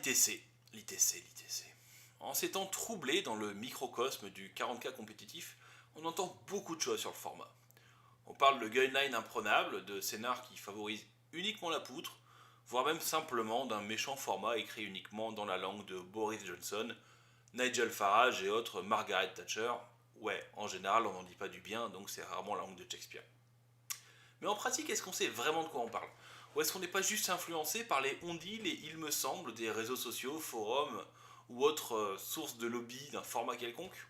l'ITC. L'ITC. En ces temps troublés dans le microcosme du 40K compétitif, on entend beaucoup de choses sur le format. On parle de guidelines imprenables, de scénars qui favorisent uniquement la poutre, voire même simplement d'un méchant format écrit uniquement dans la langue de Boris Johnson, Nigel Farage et autres Margaret Thatcher. Ouais, en général on n'en dit pas du bien, donc c'est rarement la langue de Shakespeare. Mais en pratique, est-ce qu'on sait vraiment de quoi on parle? Ou est-ce qu'on n'est pas juste influencé par les on-dit, les il me semble des réseaux sociaux, forums ou autres sources de lobby d'un format quelconque?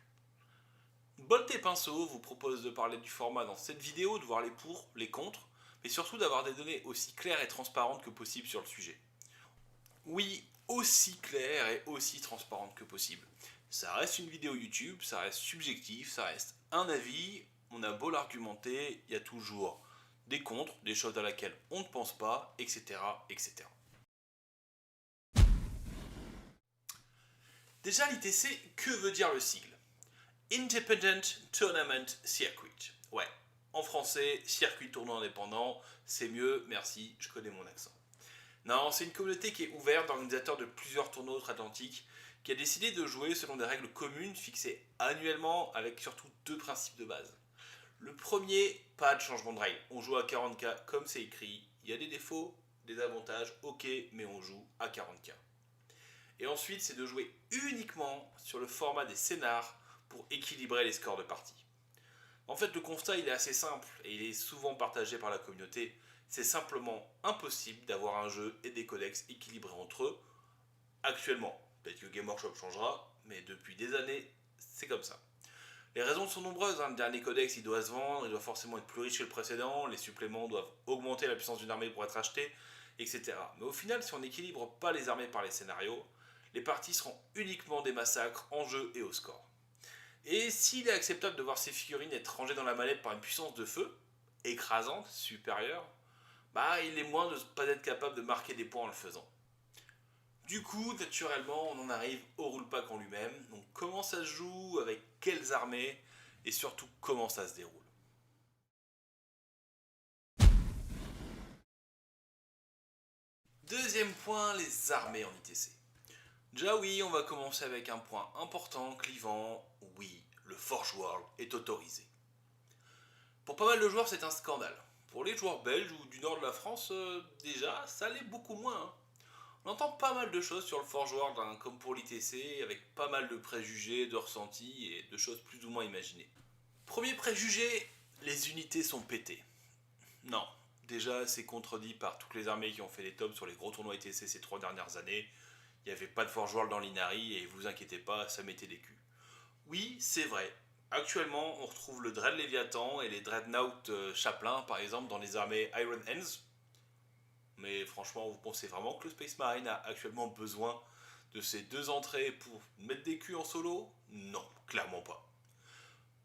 Bolt et Pinceau vous propose de parler du format dans cette vidéo, de voir les pour, les contre, mais surtout d'avoir des données aussi claires et transparentes que possible sur le sujet. Oui, aussi claires et aussi transparentes que possible. Ça reste une vidéo YouTube, ça reste subjectif, ça reste un avis, on a beau l'argumenter, il y a toujours des contre, des choses à laquelle on ne pense pas, etc. etc. Déjà l'ITC, que veut dire le sigle? Independent Tournament Circuit. Ouais, en français, circuit tournoi indépendant, c'est mieux, merci, je connais mon accent. Non, c'est une communauté qui est ouverte, organisateur de plusieurs tournois outre-Atlantique, qui a décidé de jouer selon des règles communes fixées annuellement avec surtout deux principes de base. Le premier, pas de changement de règle. On joue à 40K comme c'est écrit. Il y a des défauts, des avantages, ok, mais on joue à 40K. Et ensuite, c'est de jouer uniquement sur le format des scénars pour équilibrer les scores de partie. En fait, le constat, il est assez simple et il est souvent partagé par la communauté. C'est simplement impossible d'avoir un jeu et des codex équilibrés entre eux actuellement. Peut-être que Game Workshop changera, mais depuis des années, c'est comme ça. Les raisons sont nombreuses, hein. Le dernier codex il doit se vendre, il doit forcément être plus riche que le précédent, les suppléments doivent augmenter la puissance d'une armée pour être achetés, etc. Mais au final, si on n'équilibre pas les armées par les scénarios, les parties seront uniquement des massacres en jeu et au score. Et s'il est acceptable de voir ces figurines être rangées dans la mallette par une puissance de feu, écrasante, supérieure, bah il est moins de ne pas être capable de marquer des points en le faisant. Du coup, naturellement, on en arrive au rule-pack en lui-même. Donc comment ça se joue, avec quelles armées, et surtout comment ça se déroule. Deuxième point, les armées en ITC. Déjà oui, on va commencer avec un point important, clivant. Oui, le Forge World est autorisé. Pour pas mal de joueurs, c'est un scandale. Pour les joueurs belges ou du nord de la France, déjà, ça l'est beaucoup moins. Hein. On entend pas mal de choses sur le Forge World, hein, comme pour l'ITC, avec pas mal de préjugés, de ressentis et de choses plus ou moins imaginées. Premier préjugé, les unités sont pétées. Non, déjà c'est contredit par toutes les armées qui ont fait les tops sur les gros tournois ITC ces 3 dernières années. Il n'y avait pas de Forge World dans l'Inari et vous inquiétez pas, ça mettait des culs. Oui, c'est vrai. Actuellement, on retrouve le Dread Léviathan et les Dreadnought Chaplin, par exemple, dans les armées Iron Hands. Mais franchement, vous pensez vraiment que le Space Marine a actuellement besoin de ces deux entrées pour mettre des culs en solo? Non, clairement pas.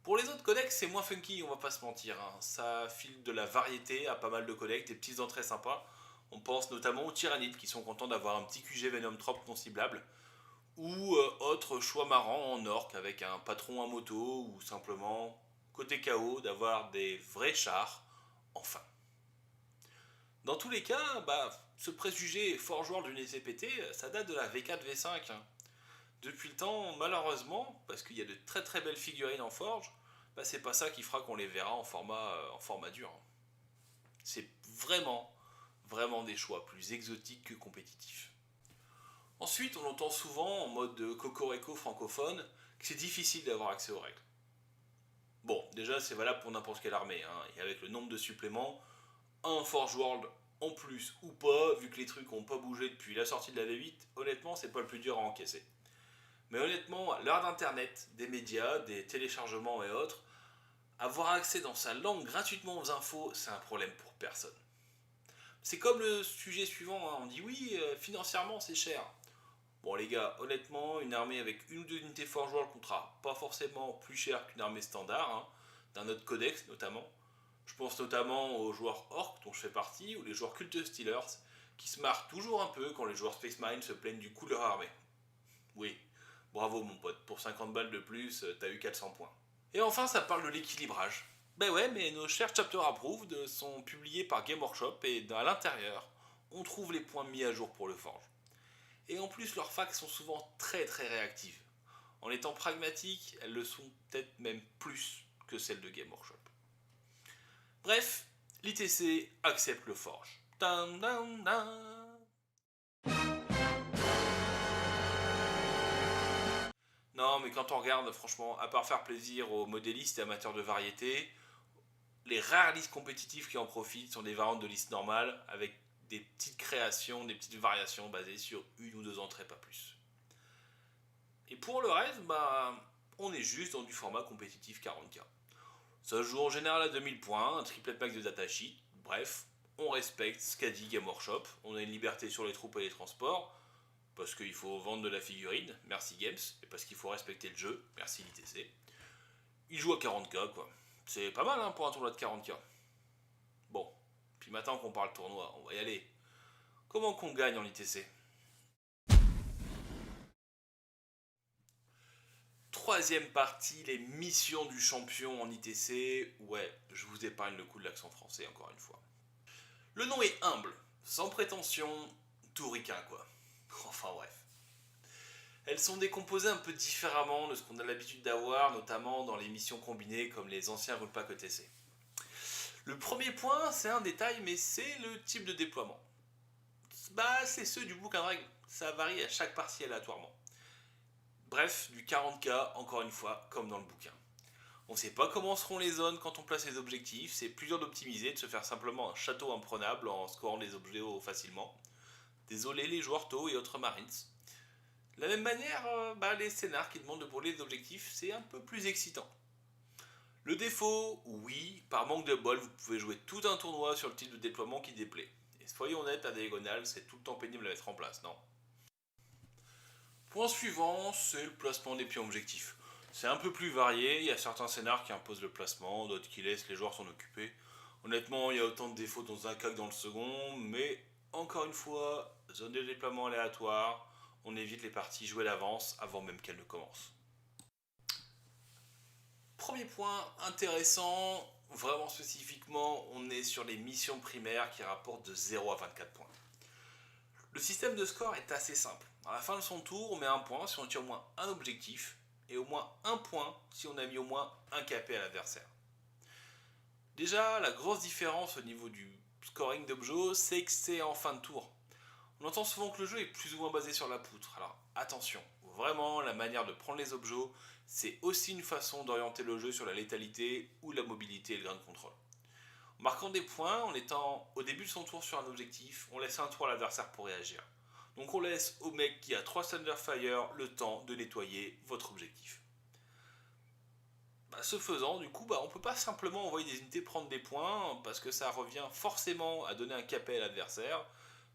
Pour les autres codecs, c'est moins funky, on va pas se mentir. Hein. Ça file de la variété à pas mal de codecs, des petites entrées sympas. On pense notamment aux Tyrannides qui sont contents d'avoir un petit QG Venom Trop non ciblable. Ou autre choix marrant en orc avec un patron à moto ou simplement, côté KO, d'avoir des vrais chars, enfin. Dans tous les cas, ce préjugé fort joueur d'une ECPT, ça date de la V4 V5. Hein. Depuis le temps, malheureusement, parce qu'il y a de très très belles figurines en forge, c'est pas ça qui fera qu'on les verra en format dur. Hein. C'est vraiment des choix plus exotiques que compétitifs. Ensuite, on entend souvent en mode cocorico francophone que c'est difficile d'avoir accès aux règles. Bon, déjà c'est valable pour n'importe quelle armée, hein, et avec le nombre de suppléments, un Forge World en plus ou pas, vu que les trucs n'ont pas bougé depuis la sortie de la V8, honnêtement c'est pas le plus dur à encaisser. Mais honnêtement, à l'heure d'internet, des médias, des téléchargements et autres, avoir accès dans sa langue gratuitement aux infos, c'est un problème pour personne. C'est comme le sujet suivant, hein, on dit oui, financièrement c'est cher. Bon les gars, honnêtement, une armée avec une ou deux unités Forge World coûtera pas forcément plus cher qu'une armée standard, hein, d'un autre codex notamment. Je pense notamment aux joueurs Orc dont je fais partie, ou les joueurs Cult Stealers, qui se marrent toujours un peu quand les joueurs Space Marine se plaignent du coût de leur armée. Oui, bravo mon pote, pour 50 balles de plus, t'as eu 400 points. Et enfin, ça parle de l'équilibrage. Ben ouais, mais nos chers Chapter Approved sont publiés par Game Workshop et à l'intérieur, on trouve les points mis à jour pour le Forge. Et en plus, leurs facs sont souvent très très réactives. En étant pragmatiques, elles le sont peut-être même plus que celles de Game Workshop. Bref, l'ITC accepte le Forge. Tan, tan, tan. Non, mais quand on regarde, franchement, à part faire plaisir aux modélistes et amateurs de variété, les rares listes compétitives qui en profitent sont des variantes de listes normales avec des petites créations, des petites variations basées sur une ou deux entrées, pas plus. Et pour le reste, on est juste dans du format compétitif 40K. Ça se joue en général à 2000 points, un triplet max de datasheet, bref, on respecte ce qu'a dit Game Workshop, on a une liberté sur les troupes et les transports, parce qu'il faut vendre de la figurine, merci Games, et parce qu'il faut respecter le jeu, merci l'ITC. Il joue à 40K, quoi. C'est pas mal pour un tournoi de 40K. Bon, puis maintenant qu'on parle tournoi, on va y aller. Comment qu'on gagne en ITC? Troisième partie, les missions du champion en ITC. Ouais, je vous épargne le coup de l'accent français encore une fois. Le nom est humble, sans prétention, tout ricain quoi. Enfin bref. Elles sont décomposées un peu différemment de ce qu'on a l'habitude d'avoir, notamment dans les missions combinées comme les anciens Rule Pack ETC. Le premier point, c'est un détail, mais c'est le type de déploiement. C'est ceux du bouquin de règles. Ça varie à chaque partie aléatoirement. Bref, du 40K, encore une fois, comme dans le bouquin. On ne sait pas comment seront les zones quand on place les objectifs, c'est plus dur d'optimiser, de se faire simplement un château imprenable en scorant les objets facilement. Désolé les joueurs tôt et autres marines. De la même manière, les scénars qui demandent de brûler les objectifs, c'est un peu plus excitant. Le défaut, oui, par manque de bol, vous pouvez jouer tout un tournoi sur le type de déploiement qui déplaît. Et soyons honnêtes, la diagonale, c'est tout le temps pénible à mettre en place, non? Point suivant, c'est le placement des pions objectifs. C'est un peu plus varié, il y a certains scénars qui imposent le placement, d'autres qui laissent les joueurs s'en occuper. Honnêtement, il y a autant de défauts dans un cas que dans le second, mais encore une fois, zone de déploiement aléatoire, on évite les parties jouées d'avance avant même qu'elles ne commencent. Premier point intéressant, vraiment spécifiquement, on est sur les missions primaires qui rapportent de 0 à 24 points. Le système de score est assez simple. À la fin de son tour, on met un point si on tire au moins un objectif, et au moins un point si on a mis au moins un capé à l'adversaire. Déjà, la grosse différence au niveau du scoring d'Objo, c'est que c'est en fin de tour. On entend souvent que le jeu est plus ou moins basé sur la poutre, alors attention, vraiment la manière de prendre les objets, c'est aussi une façon d'orienter le jeu sur la létalité ou la mobilité et le grain de contrôle. En marquant des points, en étant au début de son tour sur un objectif, on laisse un tour à l'adversaire pour réagir. Donc on laisse au mec qui a 3 Thunderfire le temps de nettoyer votre objectif. Ce faisant, du coup, on peut pas simplement envoyer des unités prendre des points, parce que ça revient forcément à donner un capé à l'adversaire,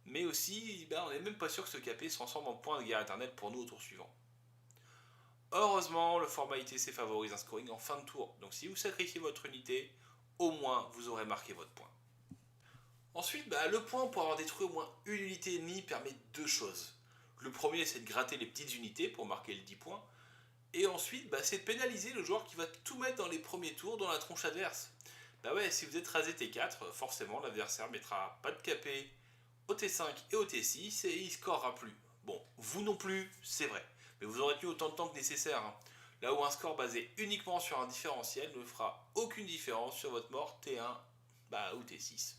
mais aussi, on n'est même pas sûr que ce capé se transforme en point de guerre éternelle pour nous au tour suivant. Heureusement, le format ITC favorise un scoring en fin de tour, donc si vous sacrifiez votre unité, au moins vous aurez marqué votre point. Ensuite, le point pour avoir détruit au moins une unité ennemie permet deux choses. Le premier, c'est de gratter les petites unités pour marquer le 10 points, et ensuite, c'est de pénaliser le joueur qui va tout mettre dans les premiers tours dans la tronche adverse. Si vous êtes rasé T4, forcément l'adversaire mettra pas de KP au T5 et au T6 et il scorera plus. Bon, vous non plus, c'est vrai, mais vous aurez tenu autant de temps que nécessaire. Là où un score basé uniquement sur un différentiel ne fera aucune différence sur votre mort T1 ou T6.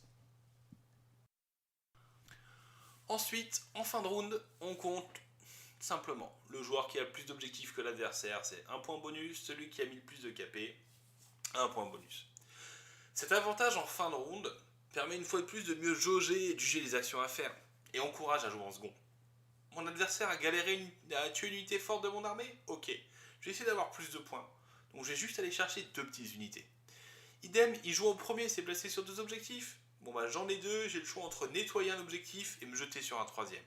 Ensuite, en fin de round, on compte simplement. Le joueur qui a le plus d'objectifs que l'adversaire, c'est un point bonus. Celui qui a mis le plus de KP, un point bonus. Cet avantage en fin de round permet une fois de plus de mieux jauger et juger les actions à faire, et encourage à jouer en second. Mon adversaire a galéré à tuer une unité forte de mon armée? Ok, je vais essayer d'avoir plus de points. Donc je vais juste aller chercher deux petites unités. Idem, il joue en premier, s'est placé sur deux objectifs. J'en ai deux, j'ai le choix entre nettoyer un objectif et me jeter sur un troisième.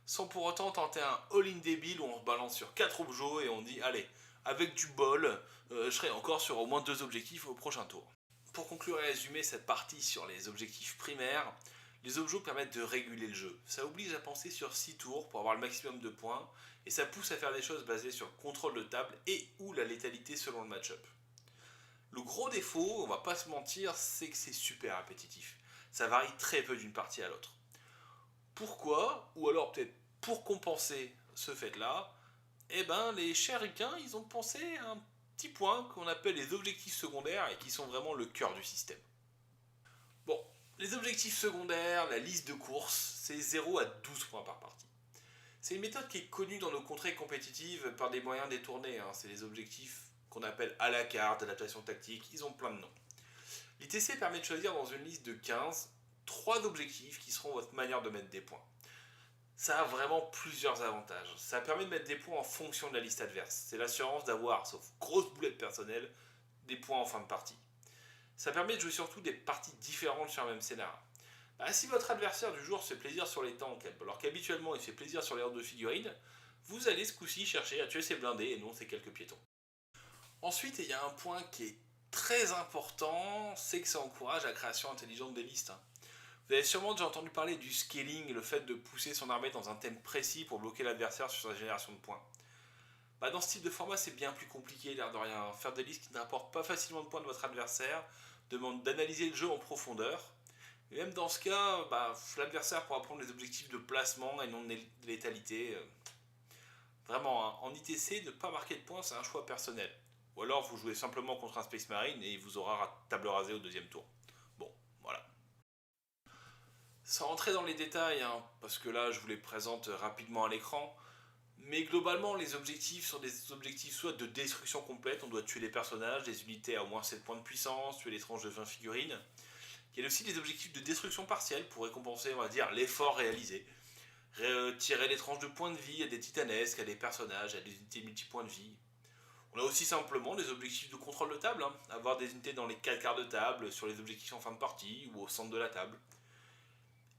Sans pour autant tenter un all-in débile où on se balance sur 4 objets et on dit allez, avec du bol, je serai encore sur au moins 2 objectifs au prochain tour. Pour conclure et résumer cette partie sur les objectifs primaires, les objets permettent de réguler le jeu. Ça oblige à penser sur 6 tours pour avoir le maximum de points et ça pousse à faire des choses basées sur le contrôle de table et ou la létalité selon le match-up. Le gros défaut, on va pas se mentir, c'est que c'est super répétitif. Ça varie très peu d'une partie à l'autre. Pourquoi, ou alors peut-être pour compenser ce fait-là, eh ben, les chers ricains, ils ont pensé à un petit point qu'on appelle les objectifs secondaires et qui sont vraiment le cœur du système. Bon, les objectifs secondaires, la liste de courses, c'est 0 à 12 points par partie. C'est une méthode qui est connue dans nos contrées compétitives par des moyens détournés. C'est les objectifs qu'on appelle à la carte, adaptation tactique, ils ont plein de noms. L'ITC permet de choisir dans une liste de 15, 3 objectifs qui seront votre manière de mettre des points. Ça a vraiment plusieurs avantages. Ça permet de mettre des points en fonction de la liste adverse. C'est l'assurance d'avoir, sauf grosse boulette personnelle, des points en fin de partie. Ça permet de jouer surtout des parties différentes sur un même scénario. Si votre adversaire du jour se fait plaisir sur les tanks, alors qu'habituellement il se fait plaisir sur les hordes de figurines, vous allez ce coup-ci chercher à tuer ses blindés et non ses quelques piétons. Ensuite, il y a un point qui est très important, c'est que ça encourage la création intelligente des listes. Vous avez sûrement déjà entendu parler du scaling, le fait de pousser son armée dans un thème précis pour bloquer l'adversaire sur sa génération de points. Dans ce type de format, c'est bien plus compliqué, l'air de rien. Faire des listes qui ne rapportent pas facilement de points de votre adversaire demande d'analyser le jeu en profondeur. Et même dans ce cas, l'adversaire pourra prendre les objectifs de placement et non de létalité. Vraiment, en ITC, ne pas marquer de points, c'est un choix personnel. Ou alors vous jouez simplement contre un Space Marine et il vous aura table rasée au deuxième tour. Bon, voilà. Sans rentrer dans les détails, parce que là je vous les présente rapidement à l'écran, mais globalement les objectifs sont des objectifs soit de destruction complète, on doit tuer les personnages, des unités à au moins 7 points de puissance, tuer les tranches de 20 figurines. Il y a aussi des objectifs de destruction partielle pour récompenser, on va dire, l'effort réalisé. Tirer les tranches de points de vie à des titanesques, à des personnages, à des unités multi-points de vie. On a aussi simplement des objectifs de contrôle de table, avoir des unités dans les 4 quarts de table, sur les objectifs en fin de partie ou au centre de la table.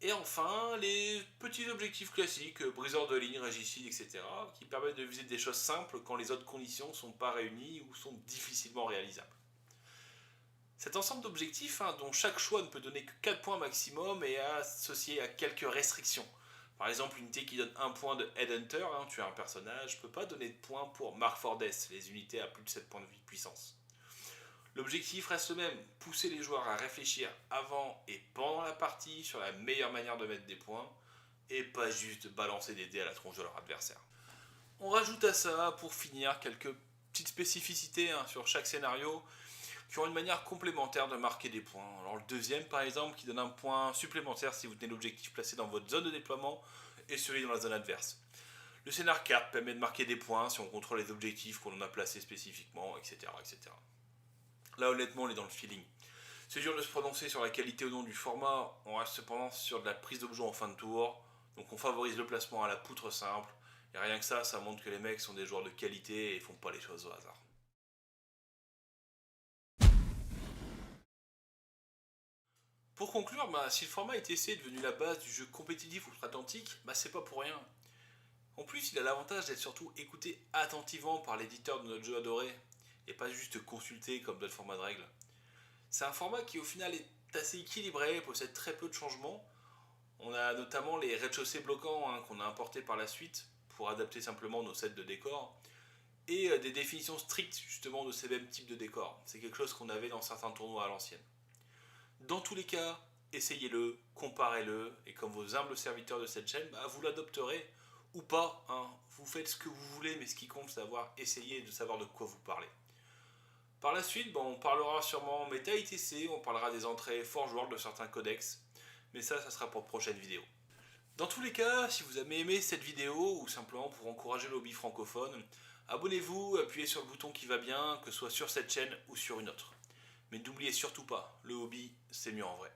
Et enfin, les petits objectifs classiques, briseur de ligne, régicide, etc., qui permettent de viser des choses simples quand les autres conditions ne sont pas réunies ou sont difficilement réalisables. Cet ensemble d'objectifs, dont chaque choix ne peut donner que 4 points maximum, est associé à quelques restrictions. Par exemple, une unité qui donne 1 point de Headhunter, tuer un personnage, ne peut pas donner de points pour Mark for Death, les unités à plus de 7 points de vie puissance. L'objectif reste le même, pousser les joueurs à réfléchir avant et pendant la partie sur la meilleure manière de mettre des points, et pas juste balancer des dés à la tronche de leur adversaire. On rajoute à ça, pour finir, quelques petites spécificités sur chaque scénario, qui ont une manière complémentaire de marquer des points. Alors le deuxième par exemple qui donne un point supplémentaire si vous tenez l'objectif placé dans votre zone de déploiement et celui dans la zone adverse. Le scénar carte permet de marquer des points si on contrôle les objectifs qu'on a placés spécifiquement, etc., etc. Là honnêtement on est dans le feeling. C'est dur de se prononcer sur la qualité ou non du format, on reste cependant sur de la prise d'objet en fin de tour, donc on favorise le placement à la poutre simple, et rien que ça montre que les mecs sont des joueurs de qualité et font pas les choses au hasard. Pour conclure, si le format ITC est devenu la base du jeu compétitif outre-Atlantique, c'est pas pour rien. En plus, il a l'avantage d'être surtout écouté attentivement par l'éditeur de notre jeu adoré, et pas juste consulté comme d'autres formats de règles. C'est un format qui au final est assez équilibré, possède très peu de changements. On a notamment les rez-de-chaussée bloquants qu'on a importés par la suite pour adapter simplement nos sets de décors, et des définitions strictes justement de ces mêmes types de décors. C'est quelque chose qu'on avait dans certains tournois à l'ancienne. Dans tous les cas, essayez-le, comparez-le, et comme vos humbles serviteurs de cette chaîne, vous l'adopterez ou pas. Vous faites ce que vous voulez, mais ce qui compte, c'est d'avoir essayé et de savoir de quoi vous parlez. Par la suite, on parlera sûrement méta ITC, on parlera des entrées Forge World de certains codex, mais ça sera pour de prochaines vidéos. Dans tous les cas, si vous avez aimé cette vidéo, ou simplement pour encourager le hobby francophone, abonnez-vous, appuyez sur le bouton qui va bien, que ce soit sur cette chaîne ou sur une autre. Mais n'oubliez surtout pas, le hobby, c'est mieux en vrai.